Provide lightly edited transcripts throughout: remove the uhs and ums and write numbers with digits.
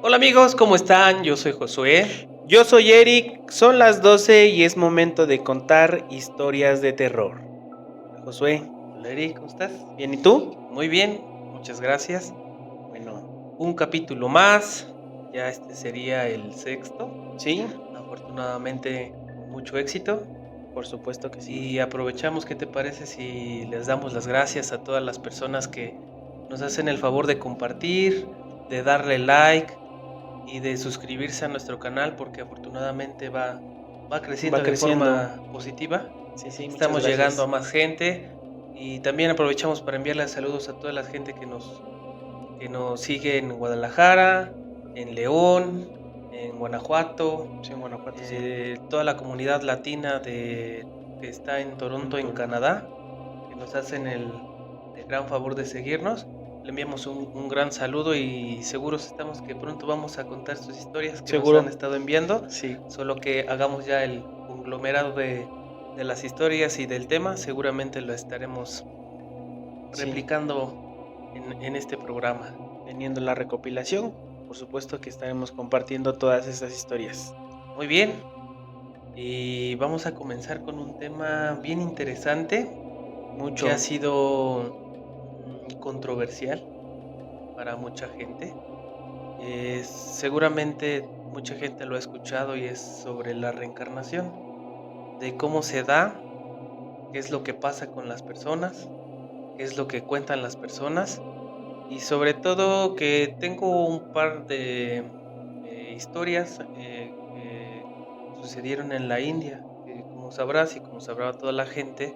Hola amigos, ¿cómo están? Yo soy Josué. Yo soy Eric, son las 12 y es momento de contar historias de terror. Hola, Josué, Hola Eric, ¿cómo estás? ¿bien y tú? Muy bien, muchas gracias. Bueno, Un capítulo más, ya este sería el sexto, sí, afortunadamente con mucho éxito. por supuesto que sí. Y aprovechamos, ¿qué te parece si les damos las gracias a todas las personas que nos hacen el favor de compartir, de darle like y de suscribirse a nuestro canal porque afortunadamente va Va creciendo de creciendo. forma positiva. Sí, muchas Estamos llegando a gracias. más gente y también aprovechamos para enviarles saludos a toda la gente que nos sigue en Guadalajara, en León, en Guanajuato, Sí, en Guanajuato, sí. toda la comunidad latina que está en Toronto, en Canadá, que nos hacen el gran favor de seguirnos. Le enviamos un gran saludo y seguros estamos que pronto vamos a contar sus historias que nos han ¿Seguro? estado enviando, Sí, solo que hagamos ya el conglomerado de las historias y del tema, seguramente lo estaremos sí. replicando en este programa. Teniendo la recopilación, por supuesto que estaremos compartiendo todas estas historias. Muy bien, y vamos a comenzar con un tema bien interesante que ha Mucho. sido controversial para mucha gente. Seguramente mucha gente lo ha escuchado y es sobre la reencarnación, de cómo se da, qué es lo que pasa con las personas, qué es lo que cuentan las personas y sobre todo que tengo un par de historias que sucedieron en la India, que como sabrás y como sabrá toda la gente,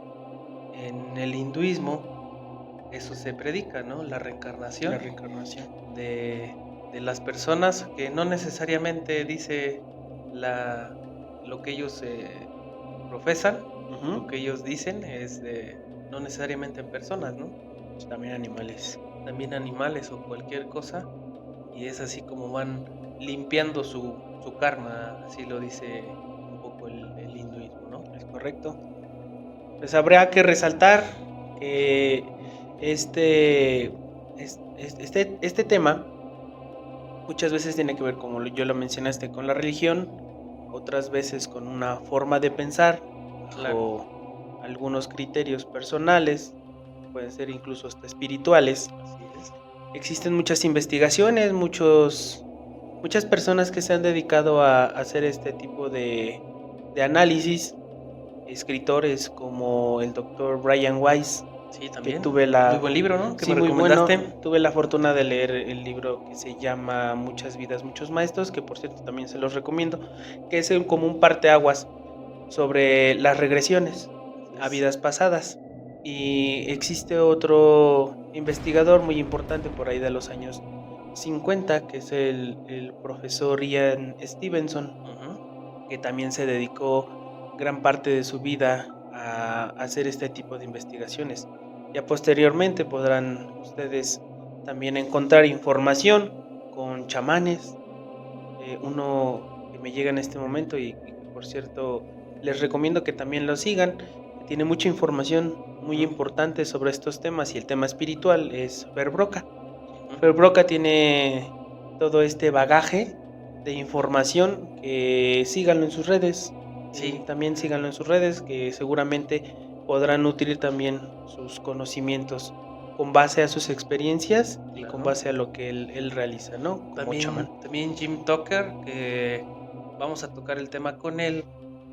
en el hinduismo eso se predica, ¿no? La La reencarnación reencarnación. de, de las personas que no necesariamente dice la, lo que ellos profesan, lo Ujú. que ellos dicen es no necesariamente en personas, ¿no? También animales. También animales o cualquier cosa, y es así como van limpiando su karma, así lo dice un poco el hinduismo, ¿no? Es correcto. Pues habría que resaltar que este, este tema muchas veces tiene que ver, como yo lo mencionaste, con la religión, otras veces con una forma de pensar, Claro, bajo algunos criterios personales, pueden ser incluso hasta espirituales. así es. Existen muchas investigaciones, muchas personas que se han dedicado a hacer este tipo de análisis, escritores como el doctor Brian Weiss, Sí, que también. tuve Muy buen libro, ¿no? Que me sí, muy bueno, recomendaste. tuve la fortuna de leer el libro que se llama Muchas vidas, muchos maestros, que por cierto también se los recomiendo, que es como un parteaguas sobre las regresiones Así a es. vidas pasadas. Y existe otro investigador muy importante por ahí de los años 50, que es el profesor Ian Stevenson, Ujú. que también se dedicó gran parte de su vida a hacer este tipo de investigaciones. Ya posteriormente podrán ustedes también encontrar información con chamanes. Uno que me llega en este momento y por cierto les recomiendo que también lo sigan, que tiene mucha información muy Ujú, importante sobre estos temas y el tema espiritual es Fer Broca. ujú. Fer Broca tiene todo este bagaje de información, que síganlo en sus redes, Sí, también síganlo en sus redes, que seguramente podrán nutrir también sus conocimientos con base a sus experiencias y con claro. base a lo que él realiza, ¿no? Como chamán. También Jim Tucker, que vamos a tocar el tema con él,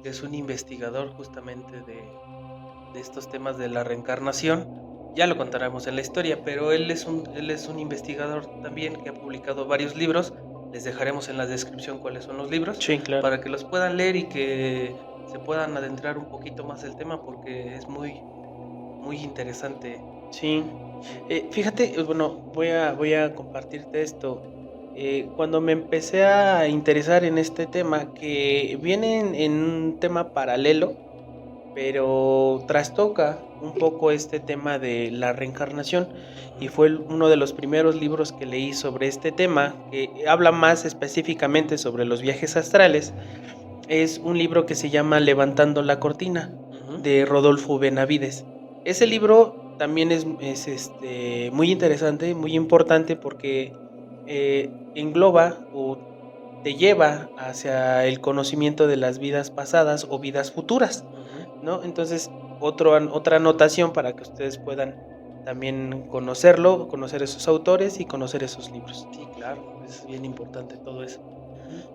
que es un investigador justamente de estos temas de la reencarnación. Ya lo contaremos en la historia, pero él es un investigador también que ha publicado varios libros. Les dejaremos en la descripción cuáles son los libros Sí, claro. para que los puedan leer y que se puedan adentrar un poquito más el tema porque es muy interesante. Sí. Fíjate, bueno, voy a compartirte esto. Cuando me empecé a interesar en este tema, que viene en un tema paralelo, pero trastoca un poco este tema de la reencarnación, y Ujú. fue uno de los primeros libros que leí sobre este tema, que habla más específicamente sobre los viajes astrales. Es un libro que se llama Levantando la cortina, Ujú. de Rodolfo Benavides. Ese libro también es muy interesante, muy importante, porque engloba o te lleva hacia el conocimiento de las vidas pasadas o vidas futuras, ¿no? Entonces, otra anotación para que ustedes puedan también conocerlo, conocer esos autores y conocer esos libros. Sí, claro, es bien importante todo eso.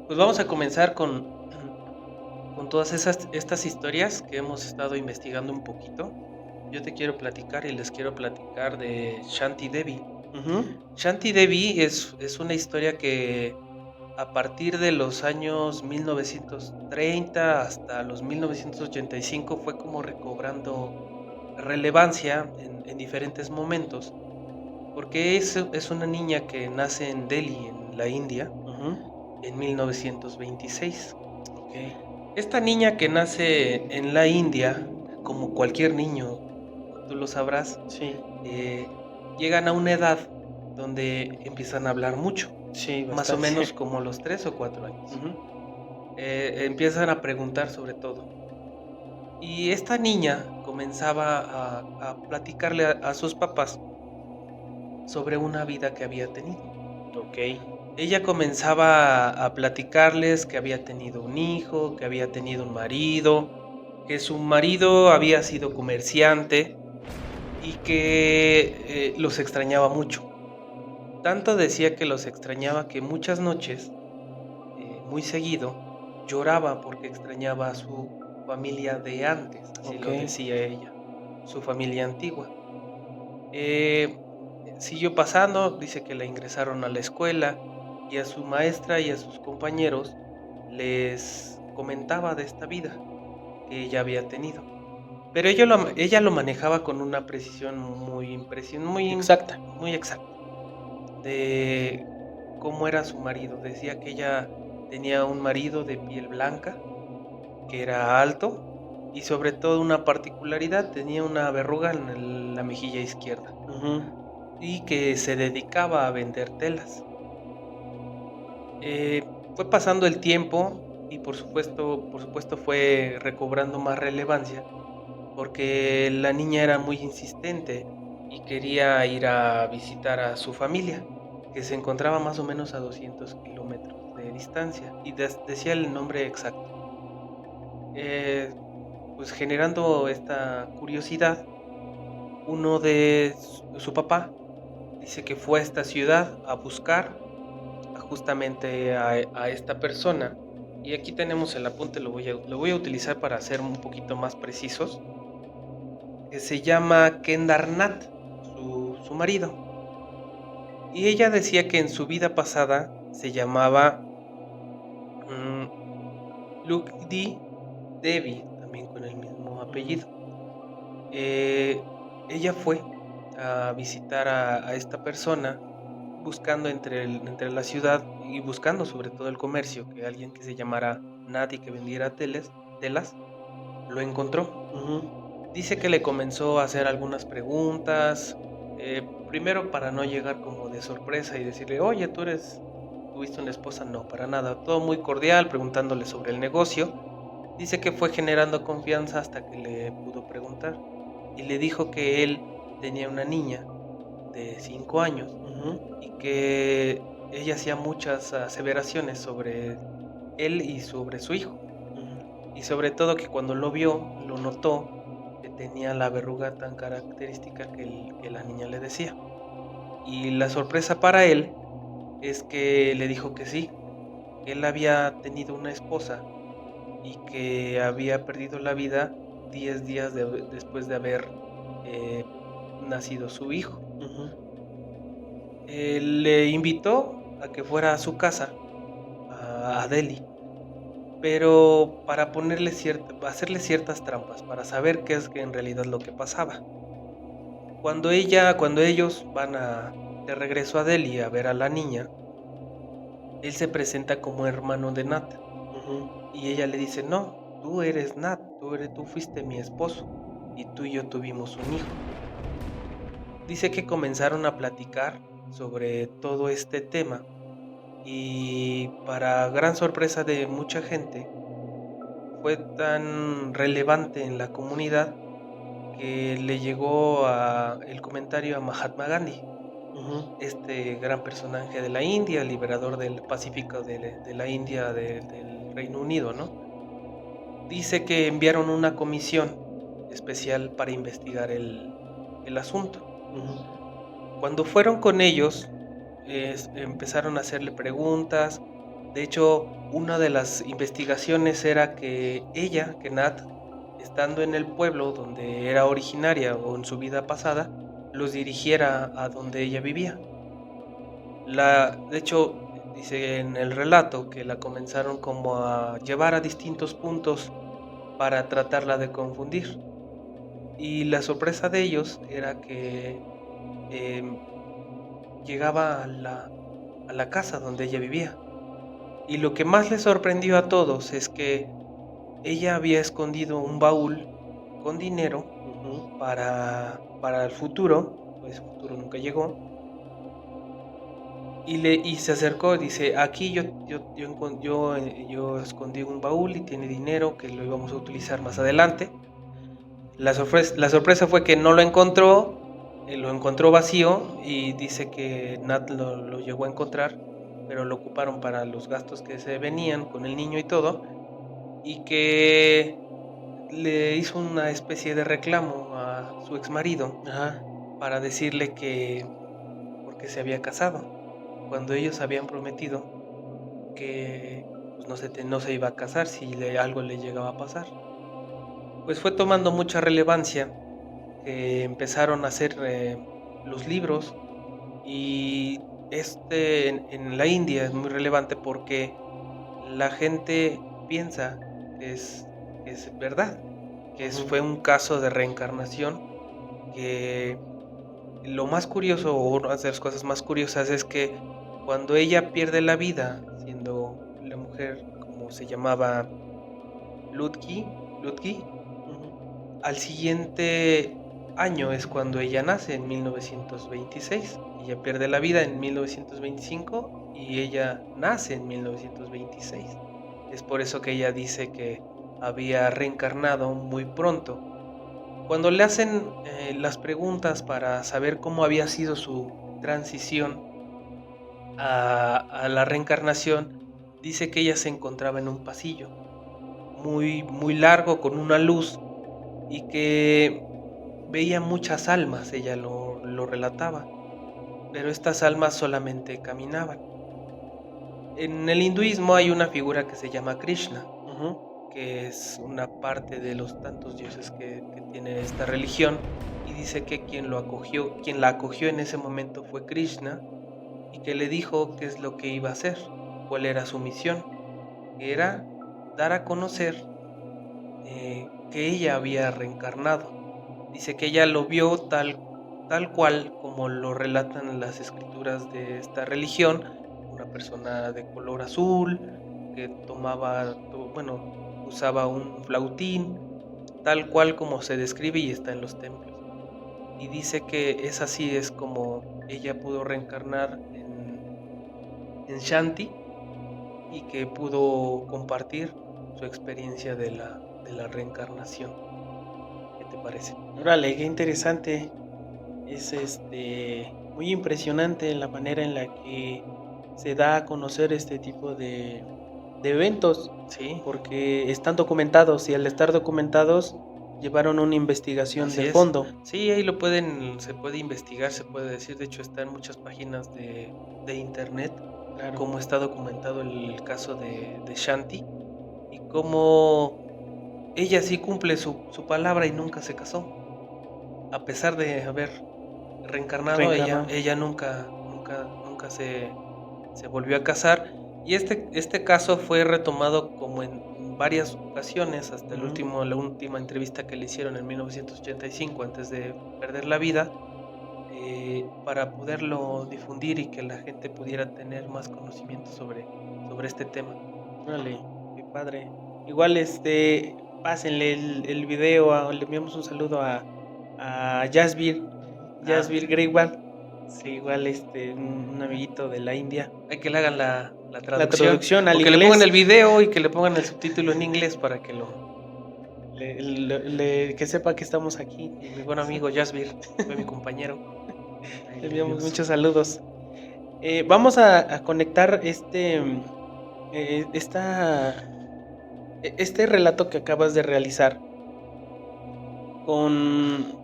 Pues vamos a comenzar con todas estas historias que hemos estado investigando un poquito. Yo te quiero platicar y les quiero platicar de Shanti Devi. Shanti Devi es una historia que a partir de los años 1930 hasta los 1985 fue como recobrando relevancia en diferentes momentos, porque es una niña que nace en Delhi, en la India, en 1926. Ok, Esta niña que nace en la India, como cualquier niño, tú lo sabrás, sí, eh, llegan a una edad donde empiezan a hablar mucho, sí, más o bastante. menos como a los 3 o 4 años. Ujú, Empiezan a preguntar sobre todo. Y esta niña comenzaba a platicarle a sus papás sobre una vida que había tenido. ok, Ella comenzaba a platicarles que había tenido un hijo, que había tenido un marido, que su marido había sido comerciante y que los extrañaba mucho. Tanto decía que los extrañaba que muchas noches, muy seguido, lloraba porque extrañaba a su familia de antes, así ok. lo decía ella, su familia antigua. Eh, Siguió pasando, dice que la ingresaron a la escuela y a su maestra y a sus compañeros les comentaba de esta vida que ella había tenido. Pero ella lo manejaba con una precisión Exacta. muy exacta de cómo era su marido. Decía que ella tenía un marido de piel blanca, que era alto y sobre todo una particularidad, tenía una verruga en la mejilla izquierda Ujú, y que se dedicaba a vender telas. Fue pasando el tiempo y por supuesto fue recobrando más relevancia porque la niña era muy insistente y quería ir a visitar a su familia, que se encontraba más o menos a 200 kilómetros de distancia y decía el nombre exacto. Eh, pues generando esta curiosidad, uno de su papá dice que fue a esta ciudad a buscar justamente a esta persona. Y aquí tenemos el apunte, lo voy a utilizar para ser un poquito más precisos, que se llama Kendar Nath, su marido. Y ella decía que en su vida pasada se llamaba mm, Lugdi Devi, también con el mismo apellido. ujú, Eh, Ella fue a visitar a esta persona buscando entre la ciudad y buscando sobre todo el comercio, que alguien que se llamara Nati que vendiera telas, lo encontró. ujú, Dice que le comenzó a hacer algunas preguntas, primero para no llegar como de sorpresa y decirle, oye, tuviste una esposa, no, para nada, todo muy cordial, preguntándole sobre el negocio. Dice que fue generando confianza hasta que le pudo preguntar y le dijo que él tenía una niña de 5 años ujú, y que ella hacía muchas aseveraciones sobre él y sobre su hijo. ujú. Y sobre todo que cuando lo vio, lo notó que tenía la verruga tan característica que la niña le decía. Y la sorpresa para él es que le dijo que sí, que él había tenido una esposa y que había perdido la vida 10 días después de haber eh, nacido su hijo. Ujú, Le invitó a que fuera a su casa, a Delhi, pero para hacerle ciertas trampas, para saber qué es que en realidad lo que pasaba. Cuando ellos van de regreso a Delhi a ver a la niña, él se presenta como hermano de Nat ujú, y ella le dice, no, tú eres Nat, tú fuiste mi esposo y tú y yo tuvimos un hijo. Dice que comenzaron a platicar sobre todo este tema y para gran sorpresa de mucha gente, fue tan relevante en la comunidad que le llegó el comentario a Mahatma Gandhi. este gran personaje de la India, liberador del Pacífico de la India, del Reino Unido, ¿no? Dice que enviaron una comisión especial para investigar el asunto. Cuando fueron con ellos, empezaron a hacerle preguntas. De hecho, una de las investigaciones era que ella, que Nat, estando en el pueblo donde era originaria o en su vida pasada, los dirigiera a donde ella vivía. De hecho, dice en el relato que la comenzaron como a llevar a distintos puntos para tratarla de confundir. Y la sorpresa de ellos era que em, llegaba a la casa donde ella vivía. Y lo que más les sorprendió a todos es que ella había escondido un baúl con dinero para el futuro, pues el futuro nunca llegó. Y se acercó y dice, aquí yo escondí un baúl y tiene dinero que lo íbamos a utilizar más adelante. La sorpresa fue que no lo encontró vacío y dice que Nat lo llegó a encontrar, pero lo ocuparon para los gastos que se venían con el niño y todo, y que le hizo una especie de reclamo a su exmarido para decirle que porque se había casado, cuando ellos habían prometido que pues, no se iba a casar si algo le llegaba a pasar. Pues fue tomando mucha relevancia. Empezaron a hacer los libros y en la India es muy relevante porque la gente piensa que es verdad, fue un caso de reencarnación. Que lo más curioso, o una de las cosas más curiosas, es que cuando ella pierde la vida, siendo la mujer, como se llamaba, Lutki, al siguiente año es cuando ella nace, en 1926. Ella pierde la vida en 1925 y ella nace en 1926. Es por eso que ella dice que había reencarnado muy pronto. Cuando le hacen las preguntas para saber cómo había sido su transición a la reencarnación, dice que ella se encontraba en un pasillo muy, muy largo con una luz y que veía muchas almas, ella lo relataba, pero estas almas solamente caminaban. En el hinduismo hay una figura que se llama Krishna, que es una parte de los tantos dioses que tiene esta religión, y dice que quien la acogió en ese momento fue Krishna, y que le dijo qué es lo que iba a hacer, cuál era su misión, que era dar a conocer que ella había reencarnado. Dice que ella lo vio tal cual como lo relatan las escrituras de esta religión, una persona de color azul que usaba un flautín, tal cual como se describe y está en los templos. Y dice que es así es como ella pudo reencarnar en Shanti y que pudo compartir su experiencia de la reencarnación. ¿Qué te parece? Órale, qué interesante. Es muy impresionante la manera en la que se da a conocer este tipo de eventos, Sí, porque están documentados y al estar documentados llevaron una investigación así de es. fondo. Sí, ahí se puede investigar, se puede decir, de hecho está en muchas páginas de internet, Claro. cómo está documentado el caso de Shanti y cómo ella sí cumple su palabra y nunca se casó. A pesar de haber reencarnado, ella nunca se volvió a casar. Y este caso fue retomado como en varias ocasiones, hasta la última entrevista que le hicieron en 1985, antes de perder la vida, para poderlo difundir y que la gente pudiera tener más conocimiento sobre este tema. Órale, qué padre. Igual pásenle el video, le enviamos un saludo a Jasbir Grewal, sí, igual un amiguito de la India. Hay que le hagan la La traducción. traducción al O que le inglés. pongan el video y que le pongan el subtítulo en inglés para que que sepa que estamos aquí. Y mi buen amigo Jasbir fue mi compañero. Ay, Le qué enviamos Dios. muchos saludos. Vamos a conectar este relato que acabas de realizar con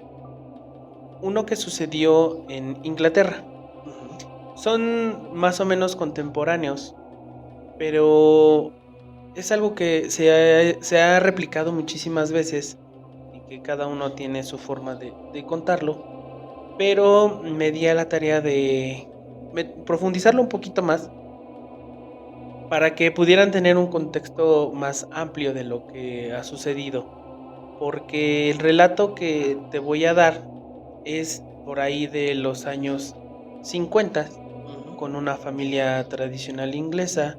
uno que sucedió en Inglaterra. Ujú. Son más o menos contemporáneos, pero es algo que se ha replicado muchísimas veces y que cada uno tiene su forma de contarlo, pero me di a la tarea de profundizarlo un poquito más para que pudieran tener un contexto más amplio de lo que ha sucedido, porque el relato que te voy a dar es por ahí de los años 50, Ujú. con una familia tradicional inglesa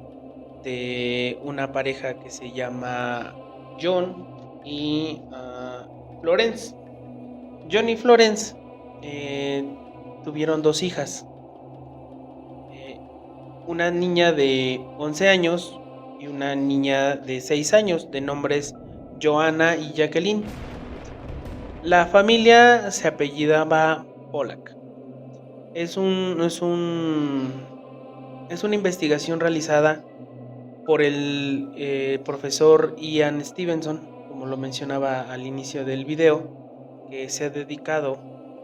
de una pareja que se llama John y Florence. John y Florence eh, tuvieron dos hijas, eh, una niña de 11 años y una niña de 6 años, de nombres Joanna y Jacqueline. La familia se apellidaba Pollack. Es un, es un, es una investigación realizada por el profesor Ian Stevenson, como lo mencionaba al inicio del video, que se ha dedicado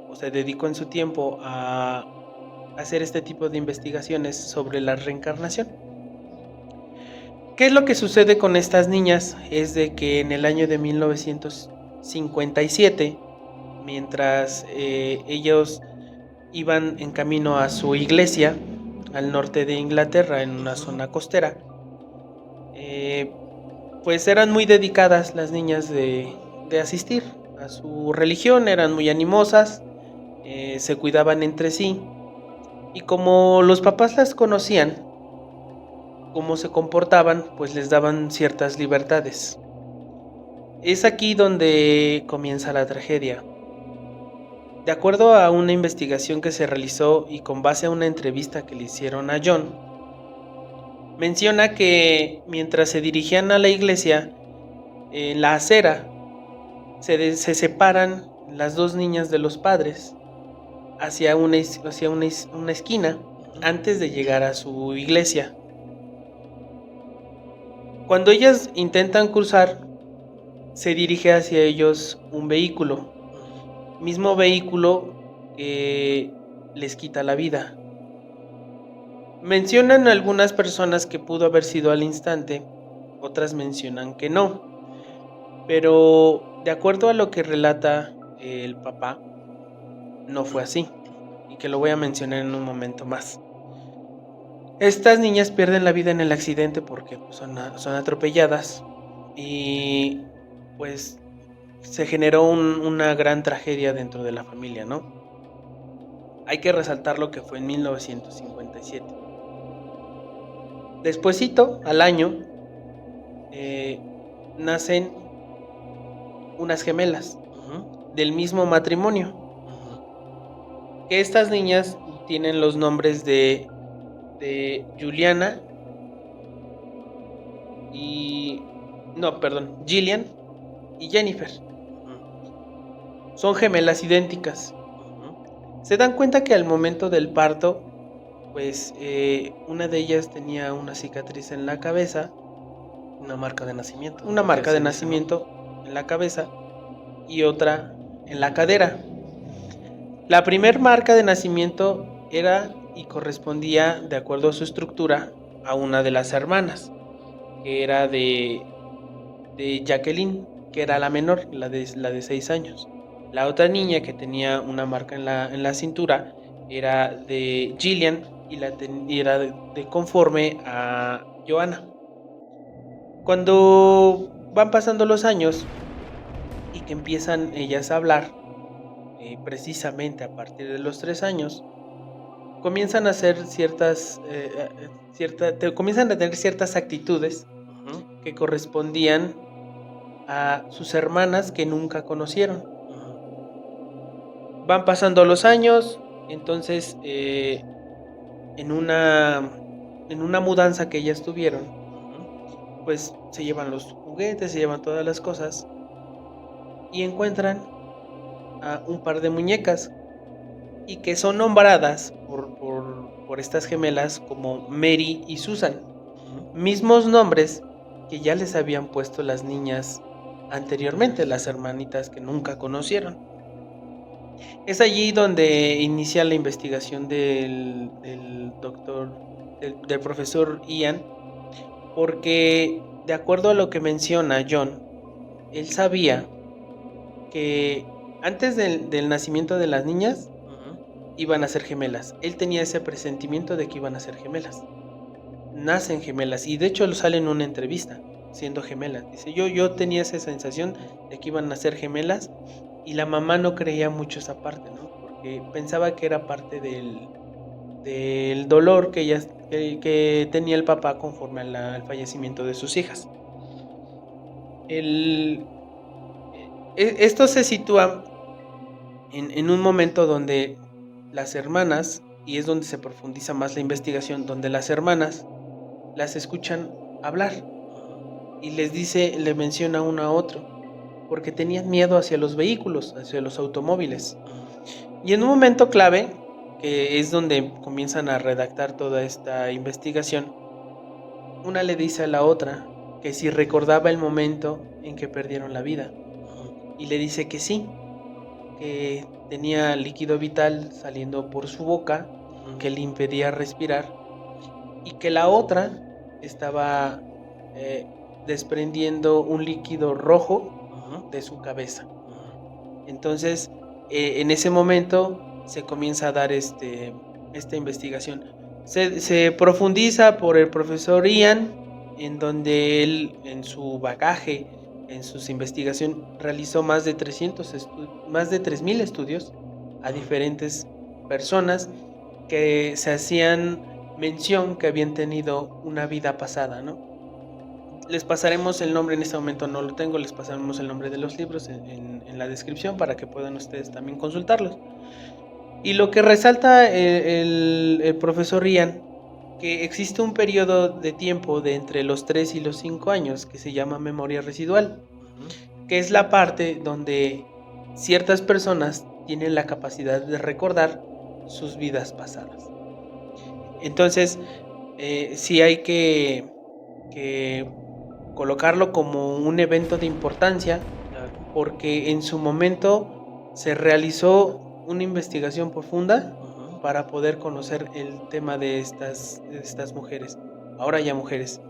o se dedicó en su tiempo a hacer este tipo de investigaciones sobre la reencarnación. ¿Qué es lo que sucede con estas niñas? Es de que en el año de 1957, mientras ellos iban en camino a su iglesia al norte de Inglaterra, en una Ujú. zona costera, eh, pues eran muy dedicadas las niñas de asistir a su religión, eran muy animosas, se cuidaban entre sí, y como los papás las conocían, cómo se comportaban, pues les daban ciertas libertades. Es aquí donde comienza la tragedia. De acuerdo a una investigación que se realizó y con base a una entrevista que le hicieron a John, menciona que mientras se dirigían a la iglesia, en la acera se separan las dos niñas de los padres hacia una esquina Ujú. antes de llegar a su iglesia. Cuando ellas intentan cruzar, se dirige hacia ellos un vehículo, Ujú. mismo vehículo que les quita la vida. Mencionan algunas personas que pudo haber sido al instante, otras mencionan que no, pero de acuerdo a lo que relata el papá, no fue así, y que lo voy a mencionar en un momento más. Estas niñas pierden la vida en el accidente porque pues, son atropelladas y pues se generó una gran tragedia dentro de la familia, ¿no? Hay que resaltar lo que fue en 1957. Despuésito, al año, eh, nacen unas gemelas Ujú. del mismo matrimonio. Ujú. Que estas niñas tienen los nombres de Juliana y... No, perdón, Gillian y Jennifer. Ujú. Son gemelas idénticas. Ujú. Se dan cuenta que al momento del parto, pues una de ellas tenía una cicatriz en la cabeza, Una marca de nacimiento, una lo que marca de se dice, ¿no? nacimiento en la cabeza y otra en la cadera. La primer marca de nacimiento era y correspondía, de acuerdo a su estructura, a una de las hermanas, que era de Jacqueline, que era la menor, la de 6 años. La otra niña que tenía una marca en la cintura era de Gillian y era de conforme a Joanna. Cuando van pasando los años y que empiezan ellas a hablar, precisamente a partir de los 3 años, comienzan a hacer comienzan a tener ciertas actitudes Ujú. que correspondían a sus hermanas que nunca conocieron. Ujú. Van pasando los años, entonces en una, en una mudanza que ellas tuvieron, Ujú. pues se llevan los juguetes, se llevan todas las cosas y encuentran a un par de muñecas y que son nombradas por estas gemelas como Mary y Susan, mismos nombres que ya les habían puesto las niñas anteriormente, las hermanitas que nunca conocieron. Es allí donde inicia la investigación del doctor, del profesor Ian, porque de acuerdo a lo que menciona John, él sabía que antes del nacimiento de las niñas iban a ser gemelas. Él tenía ese presentimiento de que iban a ser gemelas. Nacen gemelas y de hecho sale en una entrevista siendo gemelas. Dice, yo tenía esa sensación de que iban a ser gemelas y la mamá no creía mucho esa parte, ¿no? Porque pensaba que era parte del dolor que tenía el papá conforme al fallecimiento de sus hijas. Esto se sitúa en un momento donde las hermanas, y es donde se profundiza más la investigación, donde las hermanas las escuchan hablar y le menciona uno a otro, porque tenían miedo hacia los vehículos, hacia los automóviles. Y en un momento clave, que es donde comienzan a redactar toda esta investigación, una le dice a la otra que si recordaba el momento en que perdieron la vida. Y le dice que sí, que tenía líquido vital saliendo por su boca, que le impedía respirar, y que la otra estaba desprendiendo un líquido rojo de su cabeza. Entonces, en ese momento se comienza a dar esta investigación. Se profundiza por el profesor Ian, en donde él, en su bagaje, en sus investigaciones, realizó más de 3.000 estudios a diferentes personas que se hacían mención que habían tenido una vida pasada, ¿no? Les pasaremos el nombre, en este momento no lo tengo, les pasaremos el nombre de los libros en la descripción para que puedan ustedes también consultarlos. Y lo que resalta el profesor Ian, que existe un periodo de tiempo de entre los 3 y los 5 años que se llama memoria residual, que es la parte donde ciertas personas tienen la capacidad de recordar sus vidas pasadas. Entonces, sí hay que colocarlo como un evento de importancia, porque en su momento se realizó una investigación profunda para poder conocer el tema de estas mujeres, ahora ya mujeres.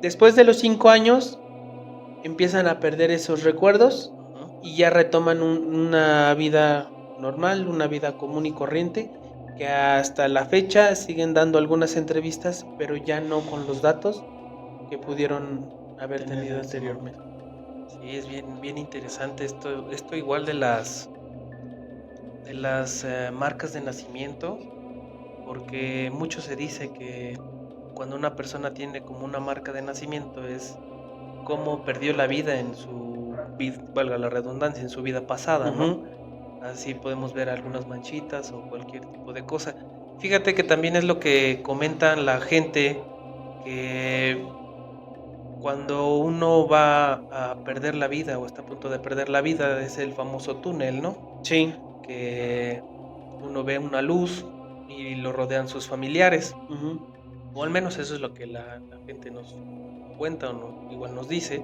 Después de los 5 años empiezan a perder esos recuerdos y ya retoman una vida normal, una vida común y corriente, que hasta la fecha siguen dando algunas entrevistas, pero ya no con los datos que pudieron haber tenido anteriormente. Sí, es bien interesante esto igual de las marcas de nacimiento, porque mucho se dice que cuando una persona tiene como una marca de nacimiento es cómo perdió la vida en su vida, valga la redundancia, en su vida pasada, ¿no? Así podemos ver algunas manchitas o cualquier tipo de cosa. Fíjate que también es lo que comentan la gente, que cuando uno va a perder la vida o está a punto de perder la vida es el famoso túnel, ¿no? Sí. Que uno ve una luz y lo rodean sus familiares. O al menos eso es lo que la gente nos cuenta o igual nos dice.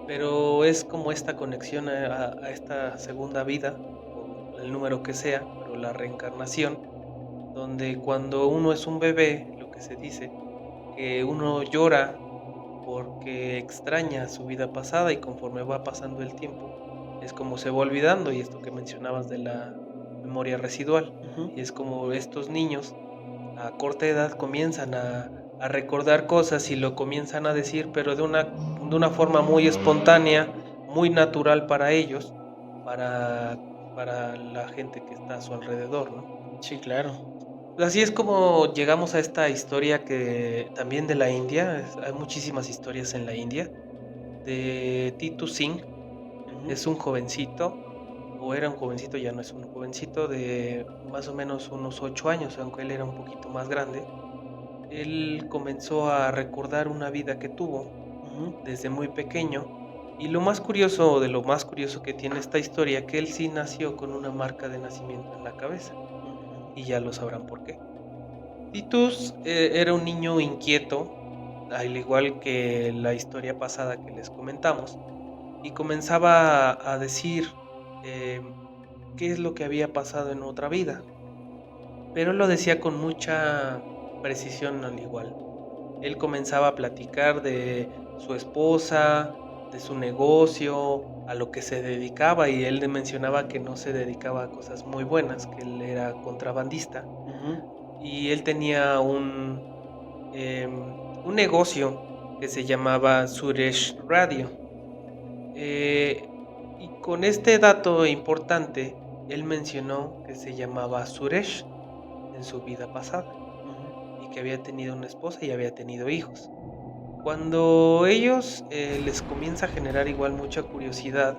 Pero es como esta conexión a esta segunda vida, o el número que sea, pero la reencarnación, donde cuando uno es un bebé, lo que se dice, que uno llora porque extraña su vida pasada y conforme va pasando el tiempo es como se va olvidando, y esto que mencionabas de la memoria residual, y es como estos niños a corta edad comienzan a recordar cosas y lo comienzan a decir, pero de una forma muy espontánea, muy natural para ellos, para la gente que está a su alrededor, ¿no? Sí, claro. Así es como llegamos a esta historia que también de la India, hay muchísimas historias en la India, de Titu Singh. Es un jovencito, o era un jovencito, ya no es un jovencito, de más o menos unos 8 años, aunque él era un poquito más grande. Él comenzó a recordar una vida que tuvo desde muy pequeño, y lo más curioso, de lo más curioso que tiene esta historia, que él sí nació con una marca de nacimiento en la cabeza. y ya lo sabrán por qué. Titus era un niño inquieto, al igual que la historia pasada que les comentamos, y comenzaba a decir eh, qué es lo que había pasado en otra vida, pero lo decía con mucha precisión al igual. Él comenzaba a platicar de su esposa, de su negocio, a lo que se dedicaba, y él le mencionaba que no se dedicaba a cosas muy buenas, que él era contrabandista y él tenía un negocio que se llamaba Suresh Radio. Eh, y con este dato importante, él mencionó que se llamaba Suresh en su vida pasada y que había tenido una esposa y había tenido hijos. Cuando ellos les comienza a generar igual mucha curiosidad,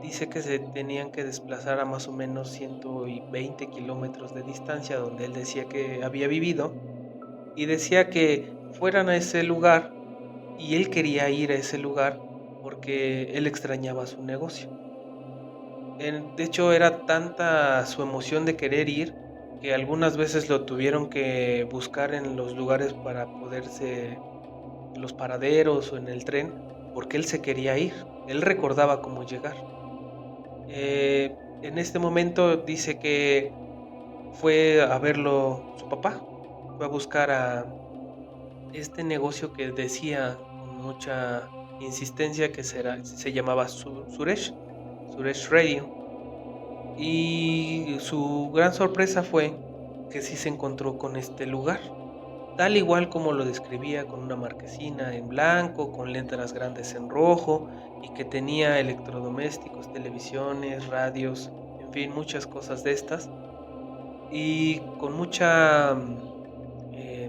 dice que se tenían que desplazar a más o menos 120 kilómetros de distancia donde él decía que había vivido, y decía que fueran a ese lugar y él quería ir a ese lugar porque él extrañaba su negocio. De hecho, era tanta su emoción de querer ir que algunas veces lo tuvieron que buscar en los lugares para poderse, en los paraderos o en el tren, porque él se quería ir. Él recordaba cómo llegar. En este momento dice que fue a verlo su papá, fue a buscar a este negocio que decía con mucha insistencia que se llamaba Suresh Radio. Y su gran sorpresa fue que sí se encontró con este lugar, tal igual como lo describía, con una marquesina en blanco, con letras grandes en rojo, y que tenía electrodomésticos, televisiones, radios, en fin, muchas cosas de estas. Y con mucha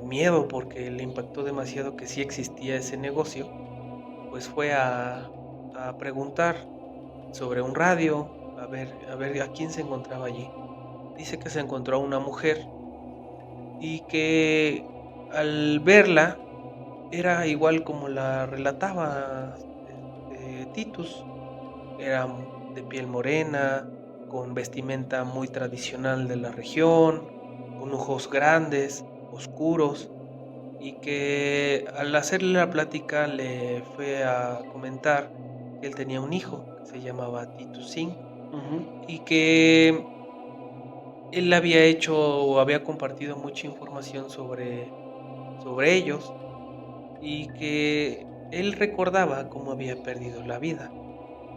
miedo, porque le impactó demasiado que sí existía ese negocio, pues fue a preguntar sobre un radio, a ver a quién se encontraba allí. Dice que se encontró a una mujer y que al verla era igual como la relataba Titus. Era de piel morena, con vestimenta muy tradicional de la región, con ojos grandes, oscuros, y que al hacerle la plática le fue a comentar que él tenía un hijo que se llamaba Titus Singh y que él había hecho o había compartido mucha información sobre ellos, y que él recordaba cómo había perdido la vida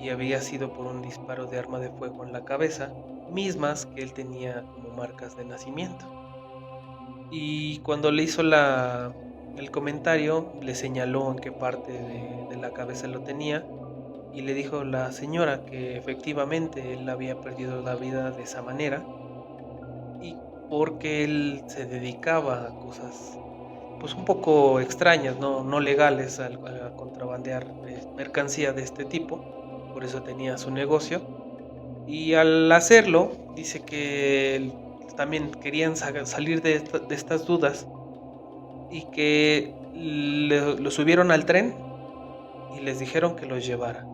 y había sido por un disparo de arma de fuego en la cabeza, mismas que él tenía como marcas de nacimiento. Y cuando le hizo el comentario, le señaló en qué parte de la cabeza lo tenía, y le dijo la señora que efectivamente él había perdido la vida de esa manera, y porque él se dedicaba a cosas pues un poco extrañas, no legales, a contrabandear mercancía de este tipo, por eso tenía su negocio. Y al hacerlo, dice que también querían salir de estas dudas, y que lo subieron al tren y les dijeron que los llevara.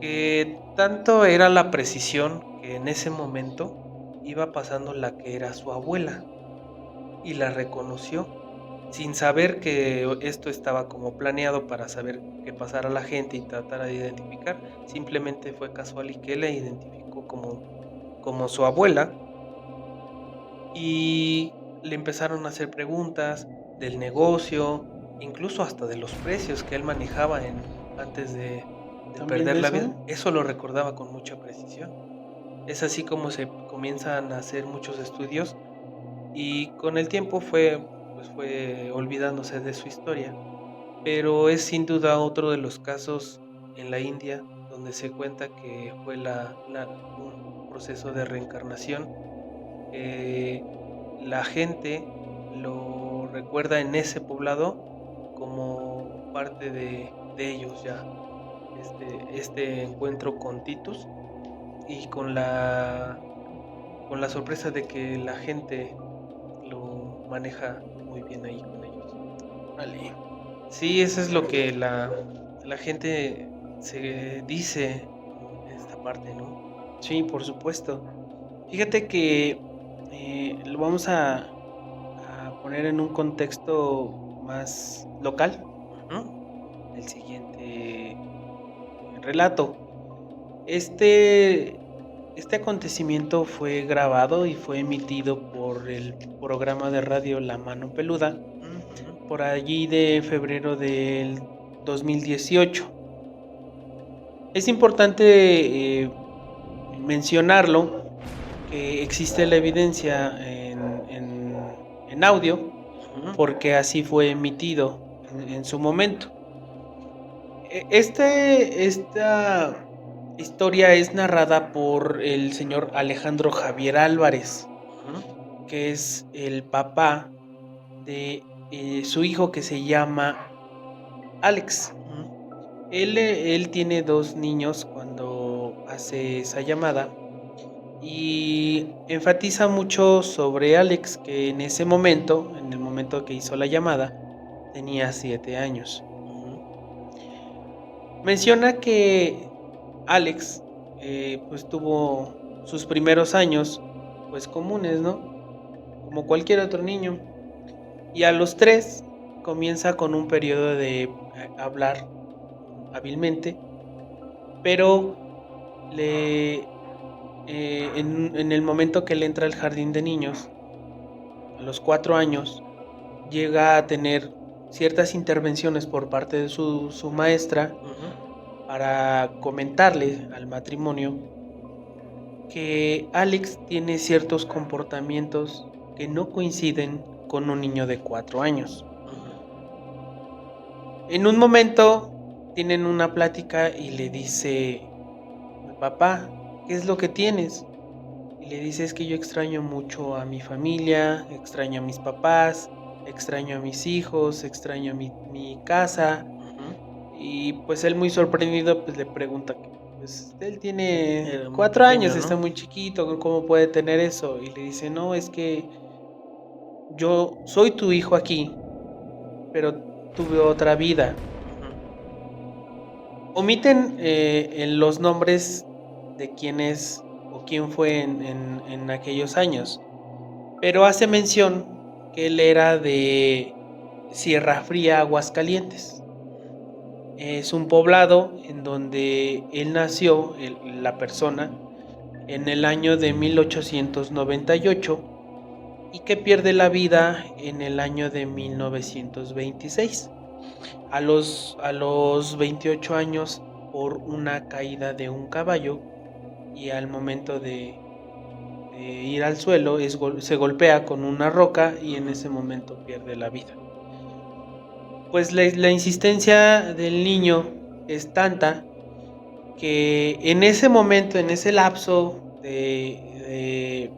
Que tanto era la precisión que en ese momento iba pasando la que era su abuela y la reconoció, sin saber que esto estaba como planeado para saber que pasara la gente y tratara de identificar. Simplemente fue casual y que la identificó como su abuela, y le empezaron a hacer preguntas del negocio, incluso hasta de los precios que él manejaba antes de ¿También perder de la eso? vida. Eso lo recordaba con mucha precisión. Es así como se comienzan a hacer muchos estudios, y con el tiempo fue olvidándose de su historia. Pero es sin duda otro de los casos en la India donde se cuenta que fue un proceso de reencarnación. La gente lo recuerda en ese poblado como parte de ellos ya. Este encuentro con Titus, y con la sorpresa de que la gente lo maneja muy bien ahí con ellos. Vale. Sí, eso es lo que la gente se dice en esta parte, ¿no? Sí, por supuesto. Fíjate que Lo vamos a poner en un contexto más local. El siguiente relato. Este acontecimiento fue grabado y fue emitido por el programa de radio La Mano Peluda por allí de febrero del 2018. Es importante mencionarlo, que existe la evidencia en audio, porque así fue emitido en su momento. Esta historia es narrada por el señor Alejandro Javier Álvarez, que es el papá de su hijo, que se llama Alex. Él tiene 2 niños cuando hace esa llamada y enfatiza mucho sobre Alex, que en ese momento, en el momento que hizo la llamada, tenía 7 años. Menciona que Alex pues tuvo sus primeros años pues comunes, ¿no? Como cualquier otro niño. Y a los 3 comienza con un periodo de hablar hábilmente, pero en el momento que él entra al jardín de niños, a los 4 años, llega a tener ciertas intervenciones por parte de su maestra para comentarle al matrimonio que Alex tiene ciertos comportamientos que no coinciden con un niño de 4 años. En un momento tienen una plática y le dice: papá, ¿qué es lo que tienes? Y le dice: es que yo extraño mucho a mi familia, extraño a mis papás, extraño a mis hijos, extraño mi casa. Y pues él, muy sorprendido, pues le pregunta que pues él tiene 4 años, ¿no? Está muy chiquito, ¿cómo puede tener eso? Y le dice: no, es que yo soy tu hijo aquí, pero tuve otra vida. Omiten en los nombres de quién es o quién fue en aquellos años, pero hace mención que él era de Sierra Fría, Aguascalientes. Es un poblado en donde él nació, la persona, en el año de 1898 y que pierde la vida en el año de 1926, a los 28 años, por una caída de un caballo, y al momento de ir al suelo se golpea con una roca y en ese momento pierde la vida. Pues la insistencia del niño es tanta que en ese momento, en ese lapso de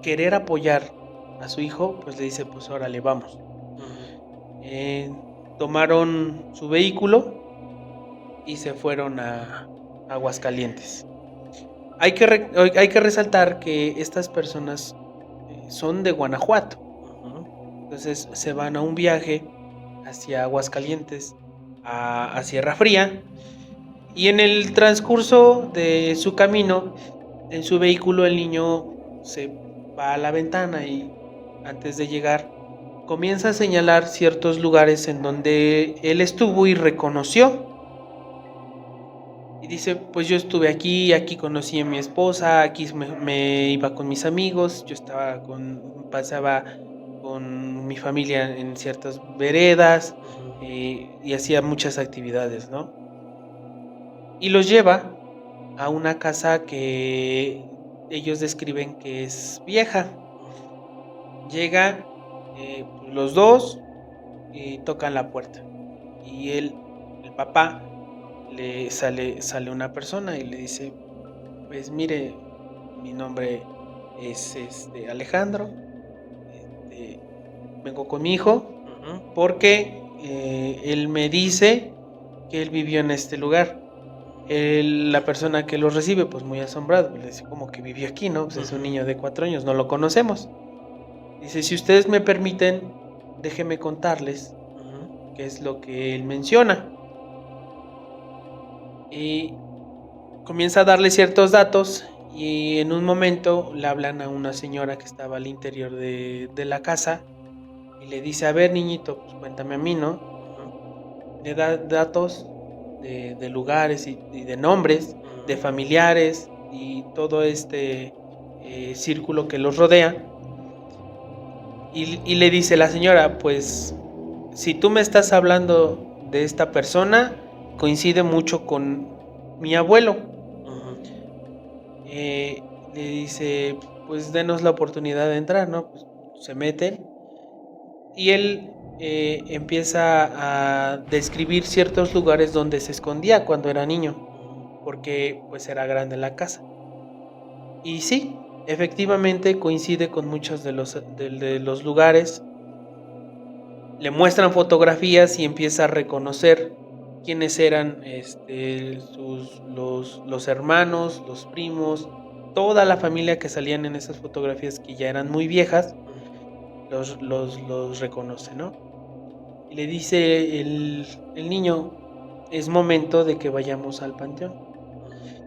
querer apoyar a su hijo, pues le dice: pues órale, vamos. Tomaron su vehículo y se fueron a Aguascalientes. Hay que resaltar que estas personas son de Guanajuato. Entonces se van a un viaje hacia Aguascalientes, a Sierra Fría, y en el transcurso de su camino, en su vehículo, el niño se va a la ventana y antes de llegar comienza a señalar ciertos lugares en donde él estuvo y reconoció. Y dice: pues yo estuve aquí conocí a mi esposa, aquí me iba con mis amigos, yo pasaba con mi familia en ciertas veredas, y hacía muchas actividades, ¿no? Y los lleva a una casa que ellos describen que es vieja. Llega los dos y tocan la puerta. Y el papá, le sale una persona y le dice: pues mire, mi nombre es Alejandro, vengo con mi hijo porque él me dice que él vivió en este lugar. La persona que los recibe, pues muy asombrado, le dice: como que vivió aquí, ¿no? Pues es un niño de 4 años, no lo conocemos. Dice: si ustedes me permiten, déjenme contarles qué es lo que él menciona. Y comienza a darle ciertos datos y en un momento le hablan a una señora que estaba al interior de la casa y le dice, a ver niñito, pues cuéntame a mí, ¿no? Le da datos de lugares y de nombres, de familiares y todo este círculo que los rodea. Y le dice la señora, pues si tú me estás hablando de esta persona, coincide mucho con mi abuelo. Le dice, pues denos la oportunidad de entrar, ¿no? Pues se meten y él empieza a describir ciertos lugares donde se escondía cuando era niño, porque pues era grande la casa. Y sí, efectivamente coincide con muchos de los lugares. Le muestran fotografías y empieza a reconocer quiénes eran los hermanos, los primos, toda la familia que salían en esas fotografías que ya eran muy viejas, los reconoce, ¿no? Y le dice el niño, es momento de que vayamos al panteón.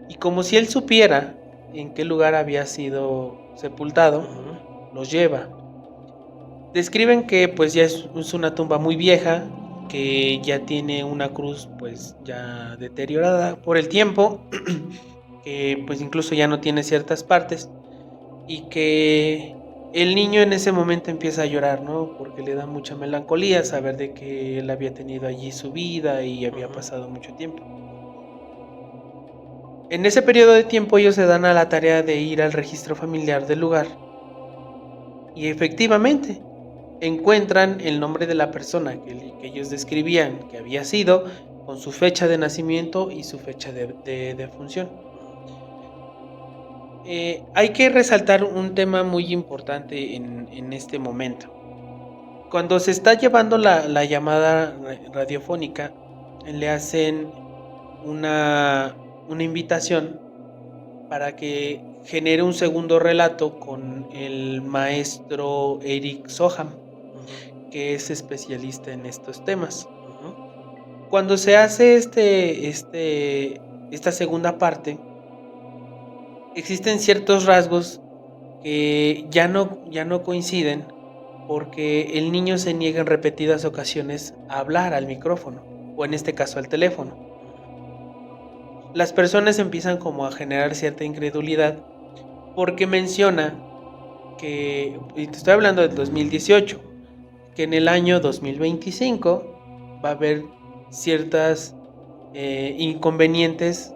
Y como si él supiera en qué lugar había sido sepultado, los lleva. Describen que pues ya es una tumba muy vieja, que ya tiene una cruz pues ya deteriorada por el tiempo, que pues incluso ya no tiene ciertas partes, y que el niño en ese momento empieza a llorar, ¿no? Porque le da mucha melancolía saber de que él había tenido allí su vida y había pasado mucho tiempo. En ese periodo de tiempo ellos se dan a la tarea de ir al registro familiar del lugar. Y efectivamente, encuentran el nombre de la persona que ellos describían que había sido, con su fecha de nacimiento y su fecha de defunción. Hay que resaltar un tema muy importante en este momento. Cuando se está llevando la llamada radiofónica, le hacen una invitación para que genere un segundo relato con el maestro Eric Soham, que es especialista en estos temas. Cuando se hace esta segunda parte, existen ciertos rasgos que ya no coinciden, porque el niño se niega en repetidas ocasiones a hablar al micrófono, o en este caso al teléfono. Las personas empiezan como a generar cierta incredulidad, porque menciona que, y te estoy hablando del 2018, que en el año 2025 va a haber ciertas inconvenientes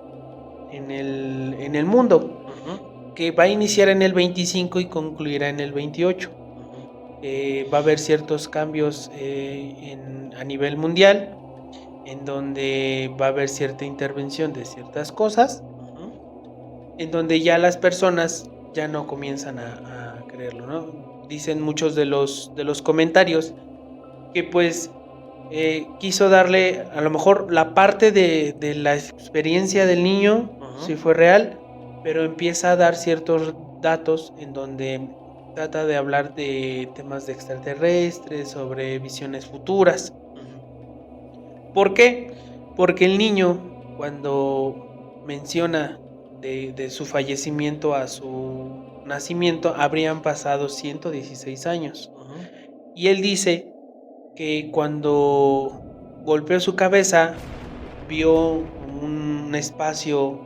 en el mundo, que va a iniciar en el 25 y concluirá en el 28. Va a haber ciertos cambios a nivel mundial, en donde va a haber cierta intervención de ciertas cosas, en donde ya las personas ya no comienzan a creerlo, ¿no? Dicen muchos de los comentarios que pues quiso darle a lo mejor la parte de la experiencia del niño, si fue real, pero empieza a dar ciertos datos en donde trata de hablar de temas de extraterrestres, sobre visiones futuras. ¿Por qué? Porque el niño, cuando menciona de su fallecimiento a su nacimiento, habrían pasado 116 años. Y él dice que cuando golpeó su cabeza, vio un espacio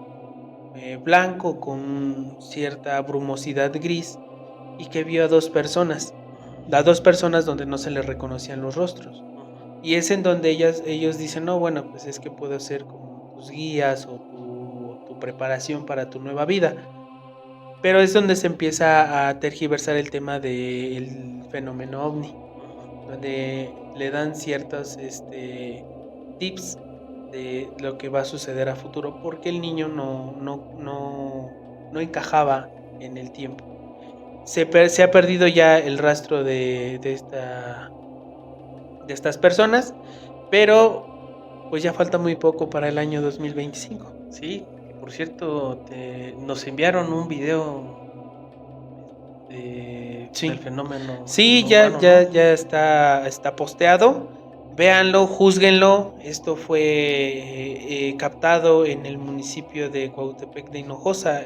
blanco con cierta brumosidad gris, y que vio a dos personas donde no se les reconocían los rostros. Y es en donde ellos dicen, no, bueno, pues es que puedo ser como tus guías o tu preparación para tu nueva vida. Pero es donde se empieza a tergiversar el tema del fenómeno ovni, donde le dan ciertos tips de lo que va a suceder a futuro, porque el niño no encajaba en el tiempo. Se ha perdido ya el rastro de estas personas, pero pues ya falta muy poco para el año 2025. Sí, por cierto, nos enviaron un video del fenómeno. Sí, urbano, ya está posteado. Véanlo, júzguenlo. Esto fue captado en el municipio de Cuautepec de Hinojosa,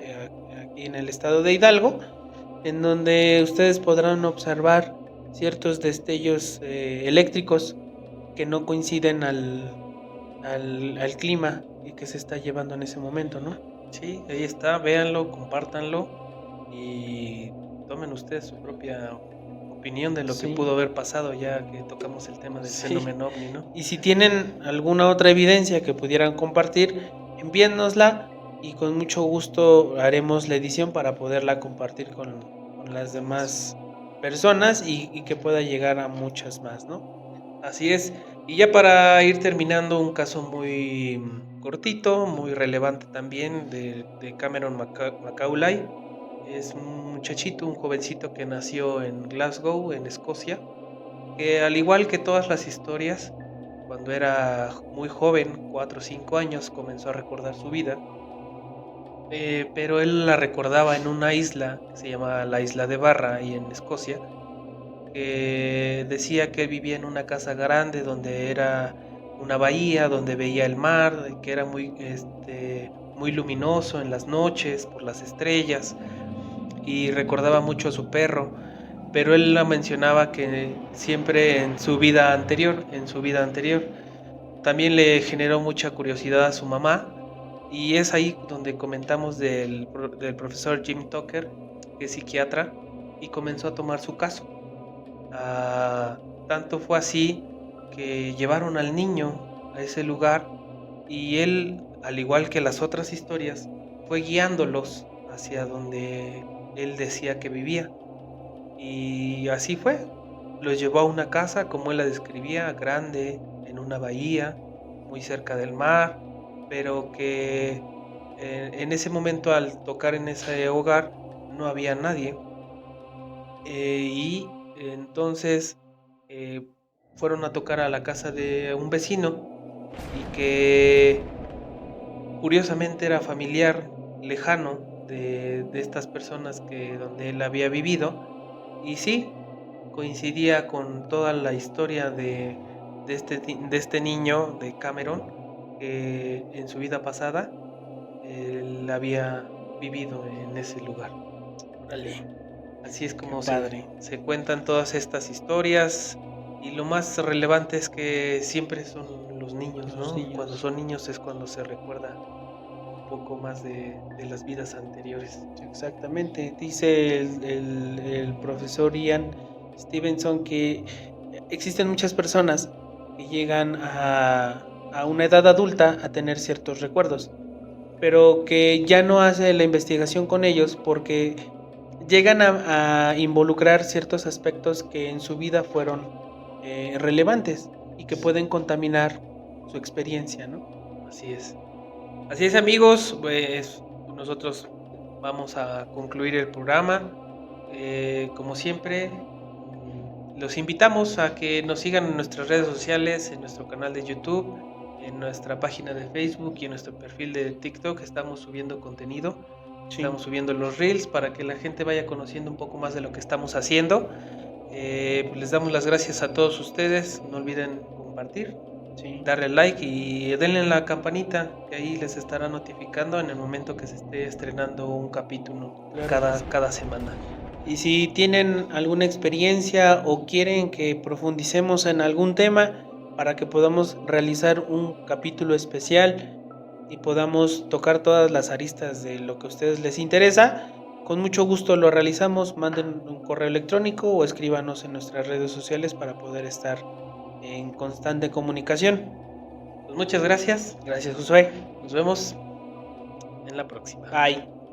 en el estado de Hidalgo, en donde ustedes podrán observar ciertos destellos eléctricos que no coinciden al clima y que se está llevando en ese momento, ¿no? Sí, ahí está, véanlo, compártanlo y tomen ustedes su propia opinión de lo que Sí. pudo haber pasado ya que tocamos el tema del Sí. fenómeno ovni, ¿no? Y si tienen alguna otra evidencia que pudieran compartir, envíennosla y con mucho gusto haremos la edición para poderla compartir con las demás personas y que pueda llegar a muchas más, ¿no? Así es. Y ya para ir terminando, un caso muy cortito, muy relevante también de Cameron Macaulay. Es un muchachito, un jovencito que nació en Glasgow, en Escocia, que al igual que todas las historias, cuando era muy joven, 4 o 5 años, comenzó a recordar su vida. Pero él la recordaba en una isla que se llama la isla de Barra, ahí en Escocia, que decía que vivía en una casa grande donde era una bahía, donde veía el mar, que era muy luminoso en las noches por las estrellas, y recordaba mucho a su perro, pero él la mencionaba que siempre en su vida anterior, también le generó mucha curiosidad a su mamá, y es ahí donde comentamos del profesor Jim Tucker, que es psiquiatra, y comenzó a tomar su caso. Tanto fue así que llevaron al niño a ese lugar y él, al igual que las otras historias, fue guiándolos hacia donde él decía que vivía. Y así fue. Los llevó a una casa, como él la describía, grande, en una bahía, muy cerca del mar, pero que en ese momento al tocar en ese hogar no había nadie. Y entonces eh, fueron a tocar a la casa de un vecino y que curiosamente era familiar lejano de estas personas que donde él había vivido, y sí, coincidía con toda la historia de este niño de Cameron, que en su vida pasada él había vivido en ese lugar. Órale, Así es qué como padre. se cuentan todas estas historias, y lo más relevante es que siempre son los niños, Los ¿no? Cuando niños. son niños es cuando se recuerda un poco más de las vidas anteriores. Exactamente. Dice el profesor Ian Stevenson que existen muchas personas que llegan a una edad adulta a tener ciertos recuerdos, pero que ya no hace la investigación con ellos porque llegan a involucrar ciertos aspectos que en su vida fueron relevantes y que pueden contaminar su experiencia, ¿no? Así es. Así es, amigos, pues nosotros vamos a concluir el programa. Como siempre, los invitamos a que nos sigan en nuestras redes sociales, en nuestro canal de YouTube, en nuestra página de Facebook y en nuestro perfil de TikTok. Estamos subiendo contenido, Sí. estamos subiendo los reels para que la gente vaya conociendo un poco más de lo que estamos haciendo. Pues les damos las gracias a todos ustedes. No olviden compartir, Sí. darle like y denle en la campanita, que ahí les estará notificando en el momento que se esté estrenando un capítulo cada semana. Y si tienen alguna experiencia o quieren que profundicemos en algún tema para que podamos realizar un capítulo especial y podamos tocar todas las aristas de lo que a ustedes les interesa, con mucho gusto lo realizamos. Manden un correo electrónico o escríbanos en nuestras redes sociales para poder estar en constante comunicación. Pues muchas gracias. Gracias, Josué. Nos vemos en la próxima. Bye.